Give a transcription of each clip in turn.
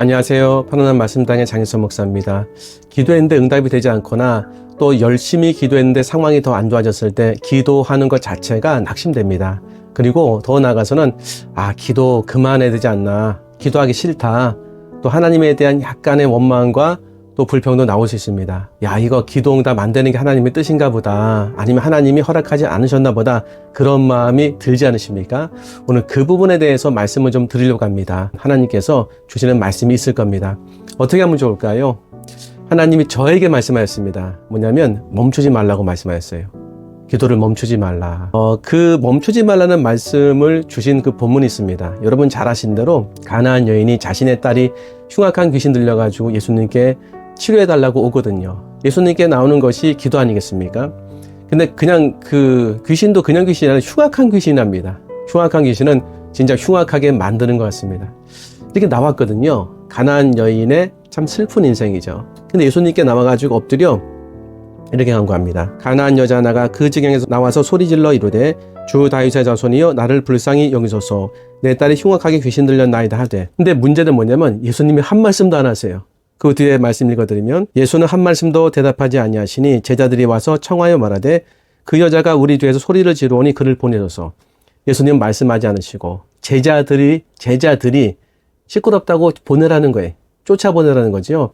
안녕하세요. 편안한 말씀당의 장일선 목사입니다. 기도했는데 응답이 되지 않거나 또 열심히 기도했는데 상황이 더 안 좋아졌을 때 기도하는 것 자체가 낙심됩니다. 그리고 더 나아가서는 기도 그만해야 되지 않나, 기도하기 싫다, 또 하나님에 대한 약간의 원망과 또 불평도 나올 수 있습니다. 이거 기도 응답 안 되는 게 하나님의 뜻인가 보다, 아니면 하나님이 허락하지 않으셨나 보다, 그런 마음이 들지 않으십니까? 오늘 그 부분에 대해서 말씀을 좀 드리려고 합니다. 하나님께서 주시는 말씀이 있을 겁니다. 어떻게 하면 좋을까요? 하나님이 저에게 말씀하셨습니다. 뭐냐면 멈추지 말라고 말씀하셨어요. 기도를 멈추지 말라. 그 멈추지 말라는 말씀을 주신 그 본문이 있습니다. 여러분 잘 아신 대로 가나안 여인이 자신의 딸이 흉악한 귀신 들려가지고 예수님께 치료해달라고 오거든요. 예수님께 나오는 것이 기도 아니겠습니까? 근데 그냥 그 귀신도 그냥 귀신이 아니라 흉악한 귀신이랍니다. 흉악한 귀신은 진짜 흉악하게 만드는 것 같습니다. 이렇게 나왔거든요. 가나안 여인의 참 슬픈 인생이죠. 근데 예수님께 나와가지고 엎드려 이렇게 간구합니다. 가나안 여자 하나가 그 지경에서 나와서 소리질러 이르되 주 다윗의 자손이여 나를 불쌍히 여기소서, 내 딸이 흉악하게 귀신 들렸나이다 하되. 근데 문제는 뭐냐면 예수님이 한 말씀도 안 하세요. 그 뒤에 말씀 읽어드리면 예수는 한 말씀도 대답하지 아니하시니 제자들이 와서 청하여 말하되 그 여자가 우리 뒤에서 소리를 지르오니 그를 보내소서. 예수님 말씀하지 않으시고 제자들이 시끄럽다고 보내라는 거예요. 쫓아보내라는 거죠.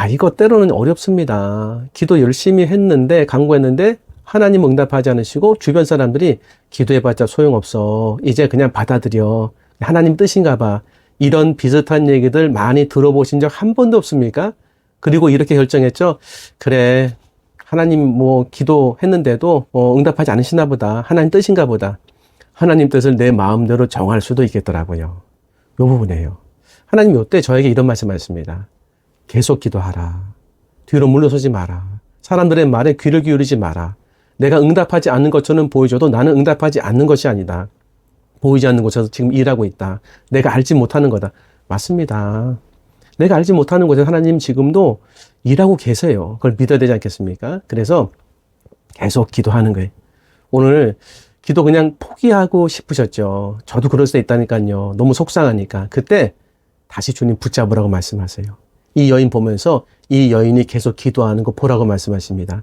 이거 때로는 어렵습니다. 기도 열심히 했는데, 간구했는데 하나님 응답하지 않으시고 주변 사람들이 기도해봤자 소용없어, 이제 그냥 받아들여, 하나님 뜻인가 봐, 이런 비슷한 얘기들 많이 들어보신 적 한 번도 없습니까? 그리고 이렇게 결정했죠. 그래, 하나님 기도했는데도 응답하지 않으시나 보다, 하나님 뜻인가 보다. 하나님 뜻을 내 마음대로 정할 수도 있겠더라고요. 요 부분이에요. 하나님이 이때 저에게 이런 말씀하셨습니다. 계속 기도하라. 뒤로 물러서지 마라. 사람들의 말에 귀를 기울이지 마라. 내가 응답하지 않는 것처럼 보여줘도 나는 응답하지 않는 것이 아니다. 보이지 않는 곳에서 지금 일하고 있다. 내가 알지 못하는 거다. 맞습니다. 내가 알지 못하는 곳에서 하나님 지금도 일하고 계세요. 그걸 믿어야 되지 않겠습니까? 그래서 계속 기도하는 거예요. 오늘 기도 그냥 포기하고 싶으셨죠. 저도 그럴 수 있다니까요. 너무 속상하니까. 그때 다시 주님 붙잡으라고 말씀하세요. 이 여인 보면서 이 여인이 계속 기도하는 거 보라고 말씀하십니다.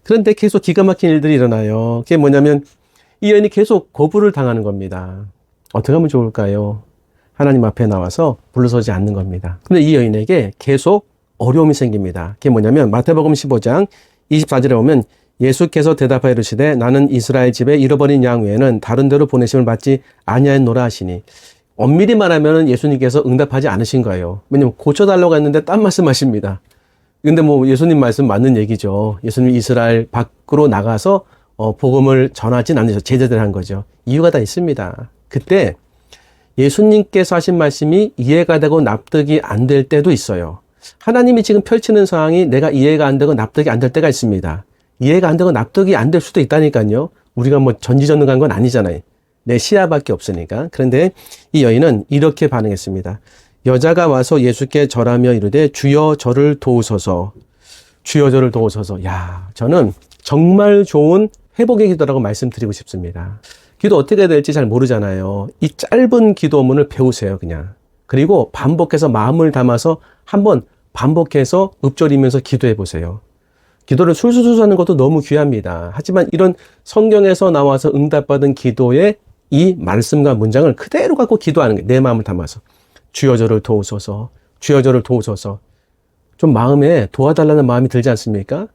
그런데 계속 기가 막힌 일들이 일어나요. 그게 뭐냐면 이 여인이 계속 거부를 당하는 겁니다. 어떻게 하면 좋을까요? 하나님 앞에 나와서 물러서지 않는 겁니다. 근데 이 여인에게 계속 어려움이 생깁니다. 그게 뭐냐면 마태복음 15장 24절에 보면 예수께서 대답하여 이르시되 나는 이스라엘 집에 잃어버린 양 외에는 다른 데로 보내심을 받지 아니하였노라 하시니. 엄밀히 말하면 예수님께서 응답하지 않으신 거예요. 왜냐면 고쳐달라고 했는데 딴 말씀하십니다. 근데 예수님 말씀 맞는 얘기죠. 예수님 이스라엘 밖으로 나가서 복음을 전하진 않으셔. 제자들 한 거죠. 이유가 다 있습니다. 그때 예수님께서 하신 말씀이 이해가 되고 납득이 안 될 때도 있어요. 하나님이 지금 펼치는 상황이 내가 이해가 안 되고 납득이 안 될 때가 있습니다. 이해가 안 되고 납득이 안 될 수도 있다니까요. 우리가 전지전능한 건 아니잖아요. 내 시야밖에 없으니까. 그런데 이 여인은 이렇게 반응했습니다. 여자가 와서 예수께 절하며 이르되 주여 저를 도우소서. 주여 저를 도우소서. 저는 정말 좋은 회복의 기도라고 말씀드리고 싶습니다. 기도 어떻게 해야 될지 잘 모르잖아요. 이 짧은 기도문을 배우세요, 그냥. 그리고 반복해서 마음을 담아서 한번 반복해서 읊조리면서 기도해 보세요. 기도를 술술술 하는 것도 너무 귀합니다. 하지만 이런 성경에서 나와서 응답받은 기도의 이 말씀과 문장을 그대로 갖고 기도하는 거예요. 내 마음을 담아서. 주여 저를 도우소서. 주여 저를 도우소서. 좀 마음에 도와달라는 마음이 들지 않습니까?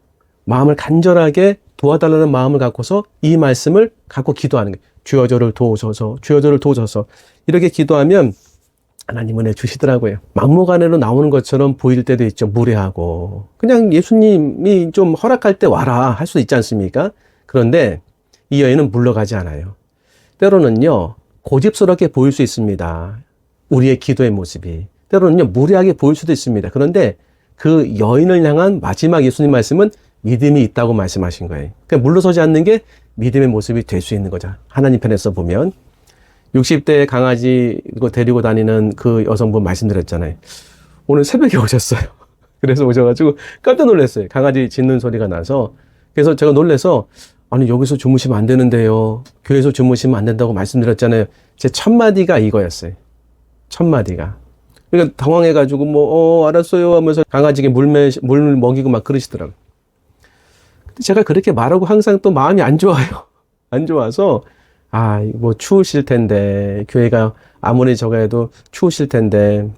마음을 간절하게 도와달라는 마음을 갖고서 이 말씀을 갖고 기도하는 거예요. 주여 저를 도우소서. 주여 저를 도우소서. 이렇게 기도하면 하나님 은혜 주시더라고요. 막무가내로 나오는 것처럼 보일 때도 있죠. 무례하고. 그냥 예수님이 좀 허락할 때 와라 할 수도 있지 않습니까? 그런데 이 여인은 물러가지 않아요. 때로는요, 고집스럽게 보일 수 있습니다. 우리의 기도의 모습이. 때로는요, 무례하게 보일 수도 있습니다. 그런데 그 여인을 향한 마지막 예수님 말씀은 믿음이 있다고 말씀하신 거예요. 그러니까 물러서지 않는 게 믿음의 모습이 될 수 있는 거죠. 하나님 편에서 보면. 60대 강아지 데리고 다니는 그 여성분 말씀드렸잖아요. 오늘 새벽에 오셨어요. 그래서 오셔가지고 깜짝 놀랐어요. 강아지 짖는 소리가 나서. 그래서 제가 놀라서 아니 여기서 주무시면 안 되는데요. 교회에서 주무시면 안 된다고 말씀드렸잖아요. 제 첫 마디가 이거였어요. 첫 마디가. 그러니까 당황해가지고 알았어요 하면서 강아지에게 물 먹이고 막 그러시더라고요. 근데 제가 그렇게 말하고 항상 또 마음이 안 좋아요. 안 좋아서, 뭐 추우실 텐데, 교회가 아무리 저가해도 추우실 텐데,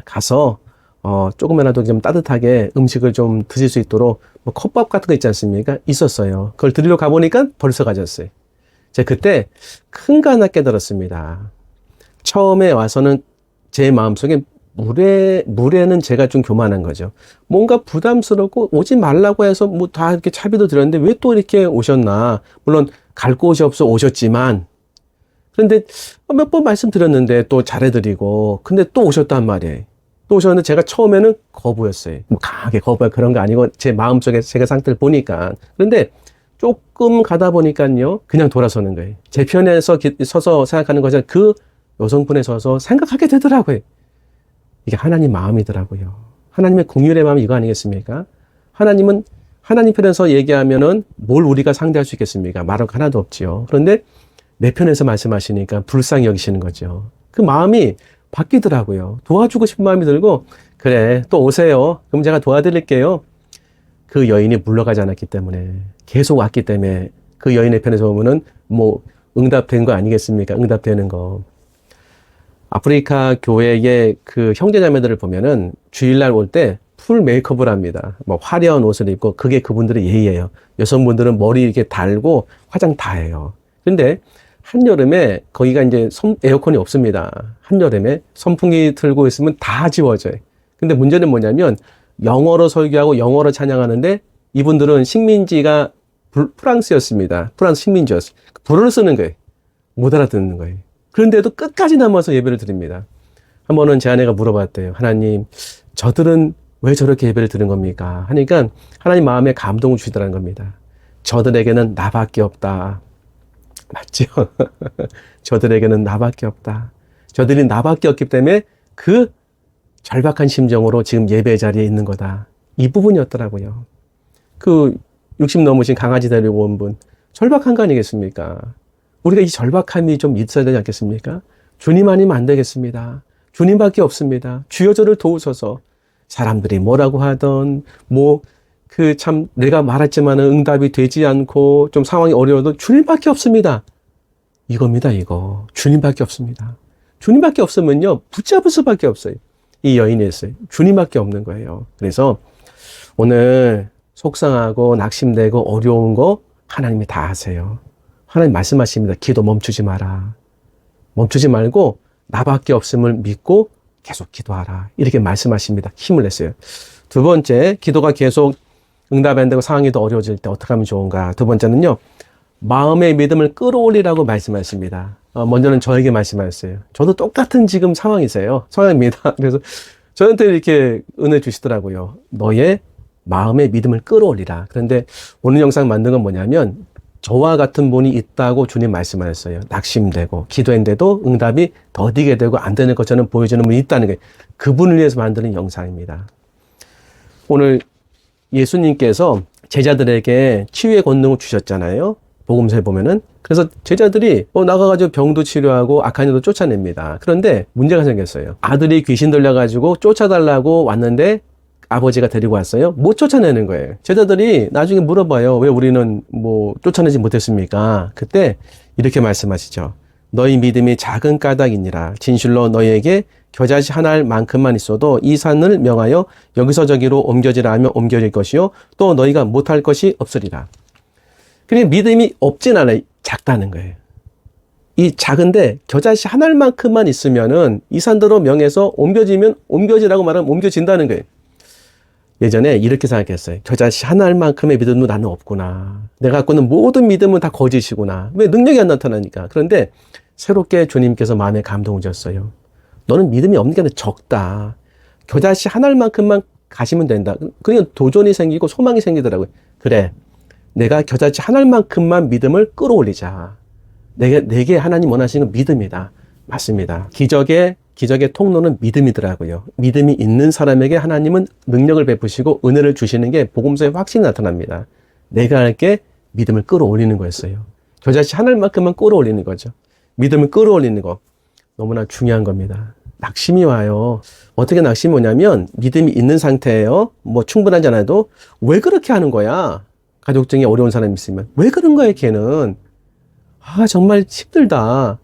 가서, 조금이라도 좀 따뜻하게 음식을 좀 드실 수 있도록, 뭐 컵밥 같은 거 있지 않습니까? 있었어요. 그걸 드리러 가보니까 벌써 가졌어요. 제가 그때 큰 거 하나 깨달았습니다. 처음에 와서는 제 마음속에 물에는 제가 좀 교만한 거죠. 뭔가 부담스럽고 오지 말라고 해서 뭐 다 이렇게 차비도 드렸는데 왜 또 이렇게 오셨나. 물론 갈 곳이 없어 오셨지만, 그런데 몇 번 말씀드렸는데 또 잘해드리고, 근데 또 오셨단 말이에요. 또 오셨는데 제가 처음에는 거부였어요. 뭐 강하게 거부야 그런 거 아니고 제 마음속에 제가 상태를 보니까. 그런데 조금 가다 보니까요, 그냥 돌아서는 거예요. 제 편에 서서 생각하는 것이 그 여성분에 서서 생각하게 되더라고요. 이게 하나님 마음이더라고요. 하나님의 긍휼의 마음이 이거 아니겠습니까? 하나님은 하나님 편에서 얘기하면은 뭘 우리가 상대할 수 있겠습니까? 말할 거 하나도 없지요. 그런데 내 편에서 말씀하시니까 불쌍히 여기시는 거죠. 그 마음이 바뀌더라고요. 도와주고 싶은 마음이 들고, 그래, 또 오세요. 그럼 제가 도와드릴게요. 그 여인이 물러가지 않았기 때문에, 계속 왔기 때문에, 그 여인의 편에서 보면은 뭐 응답된 거 아니겠습니까? 응답되는 거. 아프리카 교회의 그 형제자매들을 보면은 주일날 올 때 풀 메이크업을 합니다. 뭐 화려한 옷을 입고, 그게 그분들의 예의예요. 여성분들은 머리 이렇게 달고 화장 다 해요. 근데 한여름에 거기가 이제 에어컨이 없습니다. 한여름에 선풍기 틀고 있으면 다 지워져요. 근데 문제는 뭐냐면 영어로 설교하고 영어로 찬양하는데 이분들은 식민지가 프랑스였습니다. 프랑스 식민지였어요. 불어를 쓰는 거예요. 못 알아듣는 거예요. 그런데도 끝까지 남아서 예배를 드립니다. 한 번은 제 아내가 물어봤대요. 하나님, 저들은 왜 저렇게 예배를 드리는 겁니까? 하니까 하나님 마음에 감동을 주시더라는 겁니다. 저들에게는 나밖에 없다. 맞죠? 저들에게는 나밖에 없다. 저들이 나밖에 없기 때문에 그 절박한 심정으로 지금 예배 자리에 있는 거다. 이 부분이었더라고요. 그 60 넘으신 강아지 데리고 온 분, 절박한 거 아니겠습니까? 우리가 이 절박함이 좀 있어야 되지 않겠습니까? 주님 아니면 안 되겠습니다. 주님밖에 없습니다. 주여 저를 도우소서. 사람들이 뭐라고 하던, 내가 말했지만 응답이 되지 않고 좀 상황이 어려워도 주님밖에 없습니다. 이겁니다, 이거. 주님밖에 없습니다. 주님밖에 없으면요, 붙잡을 수밖에 없어요. 이 여인이 했어요. 주님밖에 없는 거예요. 그래서 오늘 속상하고 낙심되고 어려운 거 하나님이 다 아세요. 하나님 말씀하십니다. 기도 멈추지 마라. 멈추지 말고 나밖에 없음을 믿고 계속 기도하라. 이렇게 말씀하십니다. 힘을 냈어요. 두 번째, 기도가 계속 응답이 안 되고 상황이 더 어려워질 때 어떻게 하면 좋은가. 두 번째는요, 마음의 믿음을 끌어올리라고 말씀하십니다. 먼저는 저에게 말씀하셨어요. 저도 똑같은 지금 상황입니다. 그래서 저한테 이렇게 은혜 주시더라고요. 너의 마음의 믿음을 끌어올리라. 그런데 오늘 영상 만든 건 뭐냐면 저와 같은 분이 있다고 주님 말씀하셨어요. 낙심되고 기도했는데도 응답이 더디게 되고 안 되는 것처럼 보여지는 분이 있다는 거예요. 그분을 위해서 만드는 영상입니다. 오늘 예수님께서 제자들에게 치유의 권능을 주셨잖아요. 복음서에 보면은. 그래서 제자들이 나가가지고 병도 치료하고 악한 일도 쫓아냅니다. 그런데 문제가 생겼어요. 아들이 귀신 들려가지고 쫓아달라고 왔는데 아버지가 데리고 왔어요. 못 쫓아내는 거예요. 제자들이 나중에 물어봐요. 왜 우리는 쫓아내지 못했습니까? 그때 이렇게 말씀하시죠. 너희 믿음이 작은 까닭이니라. 진실로 너희에게 겨자씨 하나 알 만큼만 있어도 이 산을 명하여 여기서 저기로 옮겨지라 하면 옮겨질 것이요. 또 너희가 못할 것이 없으리라. 그러니까 믿음이 없진 않아요. 작다는 거예요. 이 작은데 겨자씨 한 알만큼만 있으면은 이 산대로 명해서 옮겨지라고 말하면 옮겨진다는 거예요. 예전에 이렇게 생각했어요. 겨자씨 한 알만큼의 믿음도 나는 없구나. 내가 갖고 있는 모든 믿음은 다 거짓이구나. 왜? 능력이 안 나타나니까. 그런데 새롭게 주님께서 마음에 감동을 주셨어요. 너는 믿음이 없는 게 아니라 적다. 겨자씨 한 알만큼만 가시면 된다. 그러니까 도전이 생기고 소망이 생기더라고요. 그래, 내가 겨자씨 한 알만큼만 믿음을 끌어올리자. 내게 하나님 원하시는 건 믿음이다. 맞습니다. 기적의 통로는 믿음이더라고요. 믿음이 있는 사람에게 하나님은 능력을 베푸시고 은혜를 주시는 게 복음서에 확실히 나타납니다. 내가 할게 믿음을 끌어올리는 거였어요. 겨자씨 한 알만큼만 끌어올리는 거죠. 믿음을 끌어올리는 거 너무나 중요한 겁니다. 낙심이 와요. 어떻게 낙심이 오냐면 믿음이 있는 상태예요. 뭐 충분하지 않아도 왜 그렇게 하는 거야? 가족 중에 어려운 사람이 있으면 왜 그런 거야 걔는? 아 정말 힘들다.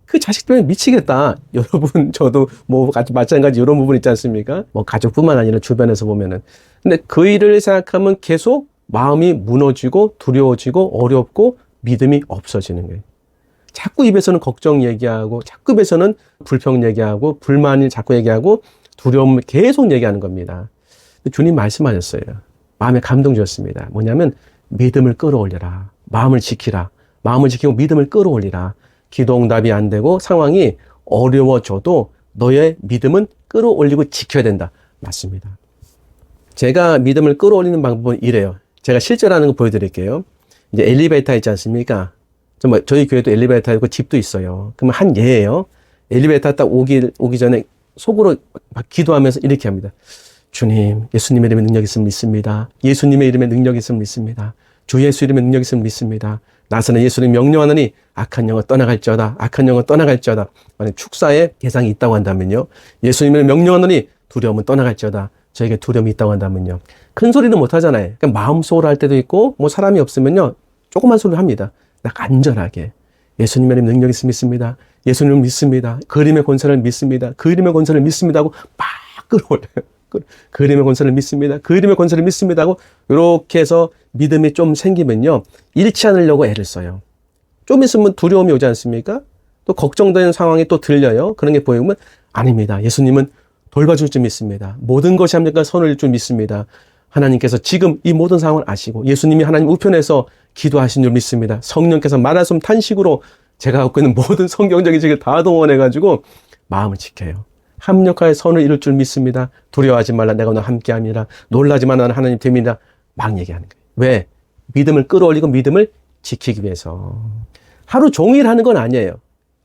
그 자식 때문에 미치겠다. 여러분 저도 뭐 같이 마찬가지 이런 부분 있지 않습니까? 뭐 가족뿐만 아니라 주변에서 보면은. 근데 그 일을 생각하면 계속 마음이 무너지고 두려워지고 어렵고 믿음이 없어지는 거예요. 자꾸 입에서는 걱정 얘기하고 자꾸 입에서는 불평 얘기하고 불만을 자꾸 얘기하고 두려움을 계속 얘기하는 겁니다. 주님 말씀하셨어요. 마음에 감동 주셨습니다. 뭐냐면 믿음을 끌어올려라. 마음을 지키라. 마음을 지키고 믿음을 끌어올리라. 기도 응답이 안 되고 상황이 어려워져도 너의 믿음은 끌어올리고 지켜야 된다. 맞습니다. 제가 믿음을 끌어올리는 방법은 이래요. 제가 실제로 하는 거 보여드릴게요. 이제 엘리베이터 있지 않습니까? 저희 교회도 엘리베이터 있고 집도 있어요. 그러면 한 예예요. 엘리베이터 딱 오기 전에 속으로 막 기도하면서 이렇게 합니다. 주님, 예수님의 이름에 능력 있음을 믿습니다. 예수님의 이름에 능력 있음을 믿습니다. 주 예수 이름에 능력 있음을 믿습니다. 나서는 예수님 명령하느니 악한 영혼 떠나갈지어다. 악한 영혼 떠나갈지어다. 만약 축사에 대상이 있다고 한다면요. 예수님을 명령하느니 두려움은 떠나갈지어다. 저에게 두려움이 있다고 한다면요. 큰 소리는 못 하잖아요. 그러니까 마음속으로 할 때도 있고 뭐 사람이 없으면요. 조그만 소리를 합니다. 딱 안전하게 예수님의 이름 능력 있음을 믿습니다. 예수님을 믿습니다. 그 이름의 권세를 믿습니다. 그 이름의 권세를 믿습니다 하고 막 끌어올려요. 그 이름의 권세를 믿습니다. 그 이름의 권세를 믿습니다 하고 이렇게 해서 믿음이 좀 생기면요. 잃지 않으려고 애를 써요. 좀 있으면 두려움이 오지 않습니까? 또 걱정되는 상황이 또 들려요. 그런 게 보이면 아닙니다. 예수님은 돌봐줄 줄 믿습니다. 모든 것이 합니까? 선을 줄 믿습니다. 하나님께서 지금 이 모든 상황을 아시고 예수님이 하나님 우편에서 기도하신 줄 믿습니다. 성령께서 말할 수 없는 탄식으로 제가 갖고 있는 모든 성경적인 지식을 다 동원해가지고 마음을 지켜요. 합력하여 선을 이룰 줄 믿습니다. 두려워하지 말라. 내가 너와 함께함이라. 놀라지 말라. 나는 하나님 됨이라. 막 얘기하는 거예요. 왜? 믿음을 끌어올리고 믿음을 지키기 위해서. 하루 종일 하는 건 아니에요.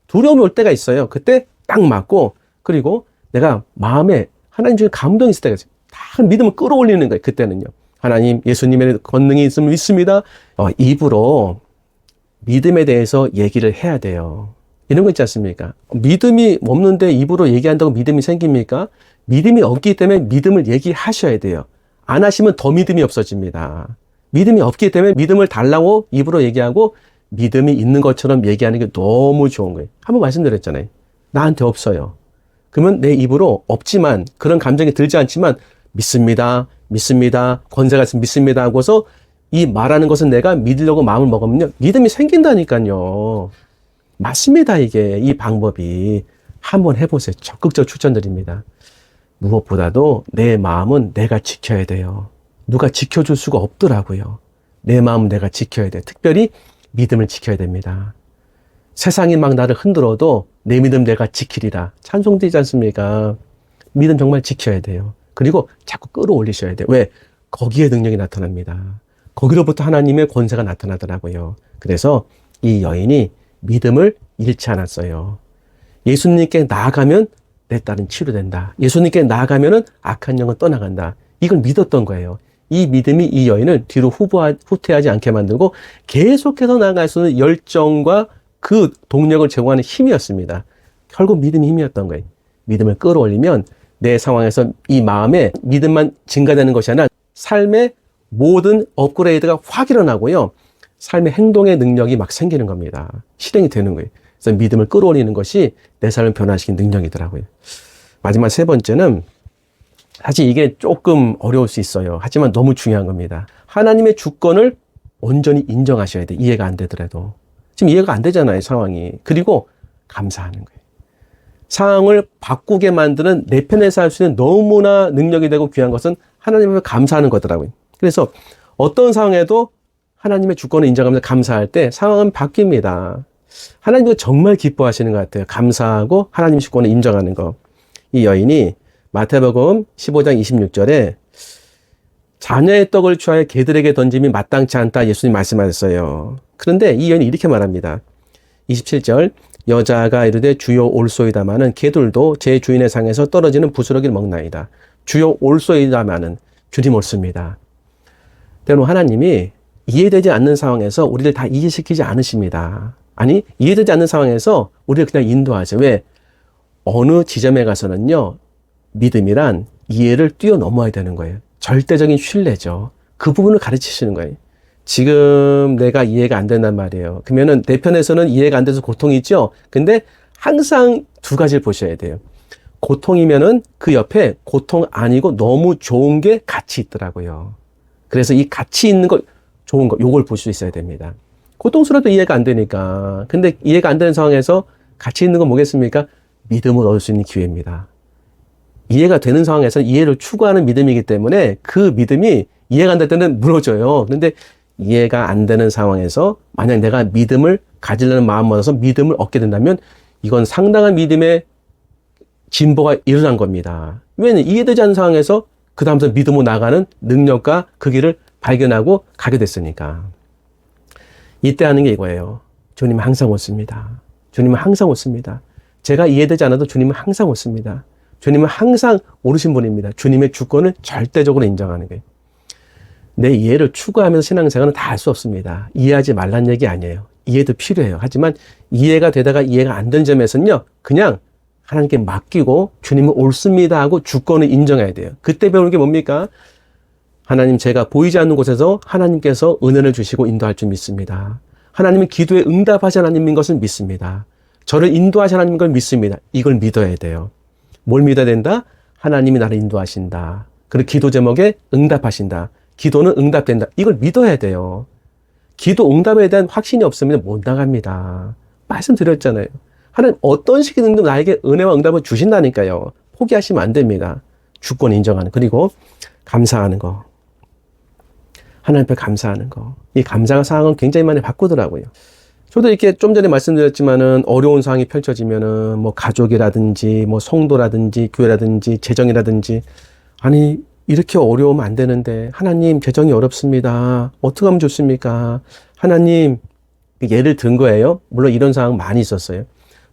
두려움이 올 때가 있어요. 그때 딱 맞고 그리고 내가 마음에 하나님 중에 감동이 있을 때가 있어요. 다 믿음을 끌어올리는 거예요. 그때는요. 하나님 예수님의 권능이 있음을 믿습니다. 입으로 믿음에 대해서 얘기를 해야 돼요. 이런 거 있지 않습니까? 믿음이 없는데 입으로 얘기한다고 믿음이 생깁니까? 믿음이 없기 때문에 믿음을 얘기하셔야 돼요. 안 하시면 더 믿음이 없어집니다. 믿음이 없기 때문에 믿음을 달라고 입으로 얘기하고 믿음이 있는 것처럼 얘기하는 게 너무 좋은 거예요. 한번 말씀드렸잖아요. 나한테 없어요. 그러면 내 입으로 없지만 그런 감정이 들지 않지만 믿습니다. 믿습니다. 권세가 있으면 믿습니다 하고서 이 말하는 것은 내가 믿으려고 마음을 먹으면요. 믿음이 생긴다니까요. 맞습니다. 이게 이 방법이 한번 해보세요. 적극적으로 추천드립니다. 무엇보다도 내 마음은 내가 지켜야 돼요. 누가 지켜줄 수가 없더라고요. 내 마음은 내가 지켜야 돼요. 특별히 믿음을 지켜야 됩니다. 세상이 막 나를 흔들어도 내 믿음 내가 지키리라. 찬송되지 않습니까? 믿음 정말 지켜야 돼요. 그리고 자꾸 끌어올리셔야 돼요. 왜? 거기에 능력이 나타납니다. 거기로부터 하나님의 권세가 나타나더라고요. 그래서 이 여인이 믿음을 잃지 않았어요. 예수님께 나아가면 내 딸은 치료된다. 예수님께 나아가면은 악한 영은 떠나간다. 이걸 믿었던 거예요. 이 믿음이 이 여인을 뒤로 후퇴하지 않게 만들고 계속해서 나아갈 수 있는 열정과 그 동력을 제공하는 힘이었습니다. 결국 믿음이 힘이었던 거예요. 믿음을 끌어올리면 내 상황에서 이 마음에 믿음만 증가되는 것이 아니라 삶의 모든 업그레이드가 확 일어나고요. 삶의 행동의 능력이 막 생기는 겁니다. 실행이 되는 거예요. 그래서 믿음을 끌어올리는 것이 내 삶을 변화시키는 능력이더라고요. 마지막 세 번째는 사실 이게 조금 어려울 수 있어요. 하지만 너무 중요한 겁니다. 하나님의 주권을 온전히 인정하셔야 돼요. 이해가 안 되더라도. 지금 이해가 안 되잖아요, 상황이. 그리고 감사하는 거예요. 상황을 바꾸게 만드는 내 편에서 할 수 있는 너무나 능력이 되고 귀한 것은 하나님 앞에 감사하는 거더라고요. 그래서 어떤 상황에도 하나님의 주권을 인정하면서 감사할 때 상황은 바뀝니다. 하나님도 정말 기뻐하시는 것 같아요. 감사하고 하나님의 주권을 인정하는 거. 이 여인이 마태복음 15장 26절에 자녀의 떡을 취하여 개들에게 던짐이 마땅치 않다 예수님 말씀하셨어요. 그런데 이 여인이 이렇게 말합니다. 27절 여자가 이르되 주여 올소이다마는 개들도 제 주인의 상에서 떨어지는 부스러기를 먹나이다. 주여 올소이다마는 주님 옳습니다. 때론 하나님이 이해되지 않는 상황에서 우리를 다 이해시키지 않으십니다. 아니 이해되지 않는 상황에서 우리를 그냥 인도하세요. 왜? 어느 지점에 가서는요, 믿음이란 이해를 뛰어넘어야 되는 거예요. 절대적인 신뢰죠. 그 부분을 가르치시는 거예요. 지금 내가 이해가 안 된단 말이에요. 그러면은 내 편에서는 이해가 안 돼서 고통이 있죠? 근데 항상 두 가지를 보셔야 돼요. 고통이면은 그 옆에 고통 아니고 너무 좋은 게 같이 있더라고요. 그래서 이 같이 있는 거, 좋은 거, 요걸 볼 수 있어야 됩니다. 고통스러워도 이해가 안 되니까. 근데 이해가 안 되는 상황에서 같이 있는 건 뭐겠습니까? 믿음을 얻을 수 있는 기회입니다. 이해가 되는 상황에서 이해를 추구하는 믿음이기 때문에 그 믿음이 이해가 안 될 때는 무너져요. 그런데 이해가 안 되는 상황에서 만약 내가 믿음을 가지려는 마음 먹어서 믿음을 얻게 된다면 이건 상당한 믿음의 진보가 일어난 겁니다. 왜냐하면 이해되지 않는 상황에서 그 다음부터 믿음으로 나가는 능력과 그 길을 발견하고 가게 됐으니까. 이때 하는 게 이거예요. 주님은 항상 오십니다. 주님은 항상 오십니다. 제가 이해되지 않아도 주님은 항상 오십니다. 주님은 항상 오르신 분입니다. 주님의 주권을 절대적으로 인정하는 거예요. 내 이해를 추구하면서 신앙생활은 다 할 수 없습니다. 이해하지 말란 얘기 아니에요. 이해도 필요해요. 하지만 이해가 되다가 이해가 안 되는 점에서는요, 그냥 하나님께 맡기고 주님은 옳습니다 하고 주권을 인정해야 돼요. 그때 배우는 게 뭡니까? 하나님, 제가 보이지 않는 곳에서 하나님께서 은혜를 주시고 인도할 줄 믿습니다. 하나님은 기도에 응답하신 하나님인 것을 믿습니다. 저를 인도하신 하나님인 걸 믿습니다. 이걸 믿어야 돼요. 뭘 믿어야 된다? 하나님이 나를 인도하신다. 그리고 기도 제목에 응답하신다. 기도는 응답된다. 이걸 믿어야 돼요. 기도 응답에 대한 확신이 없으면 못 나갑니다. 말씀드렸잖아요. 하나님 어떤 식이든 나에게 은혜와 응답을 주신다니까요. 포기하시면 안 됩니다. 주권 인정하는. 그리고 감사하는 거. 하나님 앞에 감사하는 거. 이 감사가 상황은 굉장히 많이 바꾸더라고요. 저도 이렇게 좀 전에 말씀드렸지만은 어려운 상황이 펼쳐지면은 뭐 가족이라든지 뭐 성도라든지 교회라든지 재정이라든지 아니 이렇게 어려우면 안 되는데 하나님 재정이 어렵습니다. 어떻게 하면 좋습니까? 하나님 예를 든 거예요. 물론 이런 상황 많이 있었어요.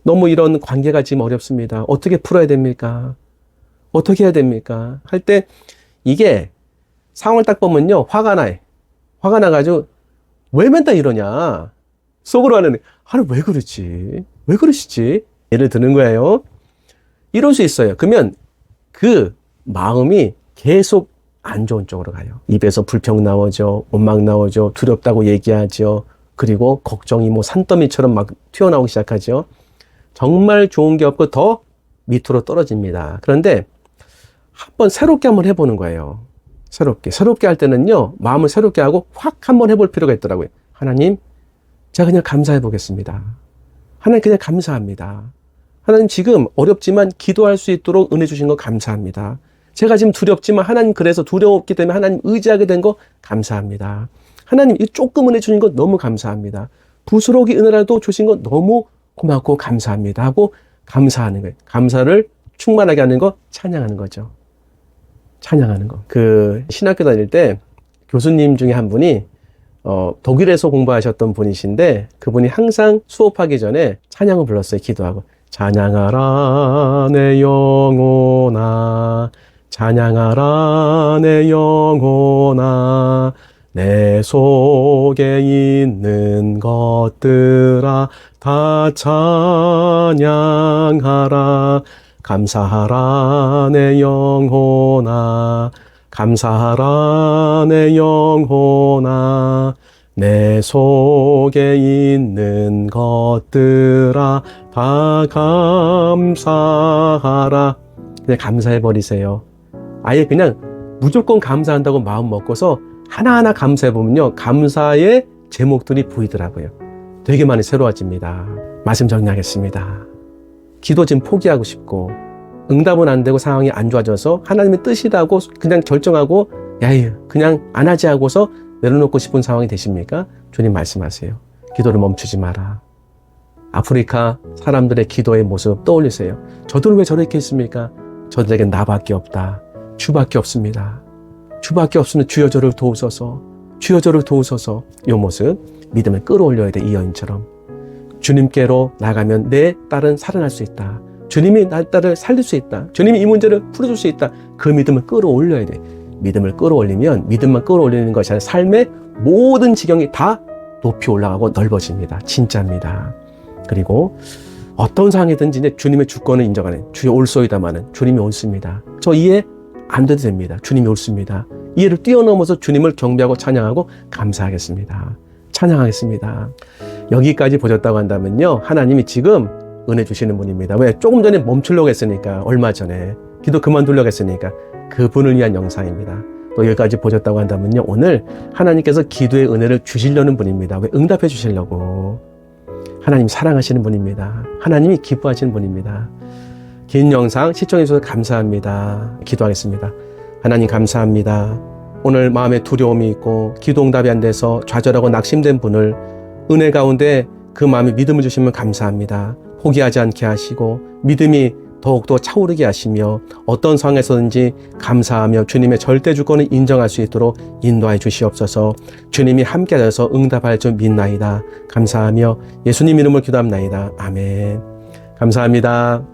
너무 이런 관계가 지금 어렵습니다. 어떻게 풀어야 됩니까? 어떻게 해야 됩니까? 할 때 이게 상황을 딱 보면요. 화가 나요. 화가 나가지고 왜 맨날 이러냐. 속으로 하는 하나님 왜 그러지? 왜 그러시지? 예를 드는 거예요. 이럴 수 있어요. 그러면 그 마음이 계속 안 좋은 쪽으로 가요. 입에서 불평 나오죠. 원망 나오죠. 두렵다고 얘기하죠. 그리고 걱정이 뭐 산더미처럼 막 튀어나오기 시작하죠. 정말 좋은 게 없고 더 밑으로 떨어집니다. 그런데 한번 새롭게 한번 해보는 거예요. 새롭게 할 때는요. 마음을 새롭게 하고 확 한번 해볼 필요가 있더라고요. 하나님, 제가 그냥 감사해 보겠습니다. 하나님 그냥 감사합니다. 하나님 지금 어렵지만 기도할 수 있도록 은혜 주신 거 감사합니다. 제가 지금 두렵지만 하나님 그래서 두려웠기 때문에 하나님 의지하게 된 거 감사합니다. 하나님 이 조금 은혜 주신 거 너무 감사합니다. 부스러기 은혜라도 주신 거 너무 고맙고 감사합니다 하고 감사하는 거예요. 감사를 충만하게 하는 거 찬양하는 거죠. 찬양하는 거. 그 신학교 다닐 때 교수님 중에 한 분이 독일에서 공부하셨던 분이신데 그분이 항상 수업하기 전에 찬양을 불렀어요. 기도하고 찬양하라 내 영혼아 찬양하라 내 영혼아 내 속에 있는 것들아 다 찬양하라 감사하라 내 영혼아 감사하라 내 영혼아 내 속에 있는 것들아 다 감사하라. 그냥 감사해버리세요. 아예 그냥 무조건 감사한다고 마음 먹고서 하나하나 감사해보면요. 감사의 제목들이 보이더라고요. 되게 많이 새로워집니다. 말씀 정리하겠습니다. 기도 지금 포기하고 싶고 응답은 안 되고 상황이 안 좋아져서 하나님의 뜻이라고 그냥 결정하고 야유 그냥 안 하지 하고서 내려놓고 싶은 상황이 되십니까? 주님 말씀하세요. 기도를 멈추지 마라. 아프리카 사람들의 기도의 모습 떠올리세요. 저들은 왜 저렇게 있습니까? 저들에겐 나밖에 없다. 주밖에 없습니다. 주밖에 없으면 주여 저를 도우소서. 주여 저를 도우소서. 이 모습 믿음을 끌어올려야 돼. 이 여인처럼. 주님께로 나가면 내 딸은 살아날 수 있다. 주님이 내 딸을 살릴 수 있다. 주님이 이 문제를 풀어줄 수 있다. 그 믿음을 끌어올려야 돼. 믿음을 끌어올리면 믿음만 끌어올리는 것이 아니라 삶의 모든 지경이 다 높이 올라가고 넓어집니다. 진짜입니다. 그리고 어떤 상황이든지 이제 주님의 주권을 인정하는 주여 올소이다마는 주님이 옳습니다. 저 이해 안 돼도 됩니다. 주님이 옳습니다. 이해를 뛰어넘어서 주님을 경배하고 찬양하고 감사하겠습니다. 찬양하겠습니다. 여기까지 보셨다고 한다면요. 하나님이 지금 은혜 주시는 분입니다. 왜? 조금 전에 멈추려고 했으니까, 얼마 전에 기도 그만두려고 했으니까 그분을 위한 영상입니다. 또 여기까지 보셨다고 한다면요. 오늘 하나님께서 기도의 은혜를 주시려는 분입니다. 왜? 응답해 주시려고. 하나님 사랑하시는 분입니다. 하나님이 기뻐하시는 분입니다. 긴 영상 시청해 주셔서 감사합니다. 기도하겠습니다. 하나님 감사합니다. 오늘 마음에 두려움이 있고 기도 응답이 안 돼서 좌절하고 낙심된 분을 은혜 가운데 그 마음에 믿음을 주시면 감사합니다. 포기하지 않게 하시고 믿음이 더욱더 차오르게 하시며 어떤 상황에서든지 감사하며 주님의 절대 주권을 인정할 수 있도록 인도하여 주시옵소서. 주님이 함께 하셔서 응답할 줄 믿나이다. 감사하며 예수님 이름으로 기도합나이다. 아멘. 감사합니다.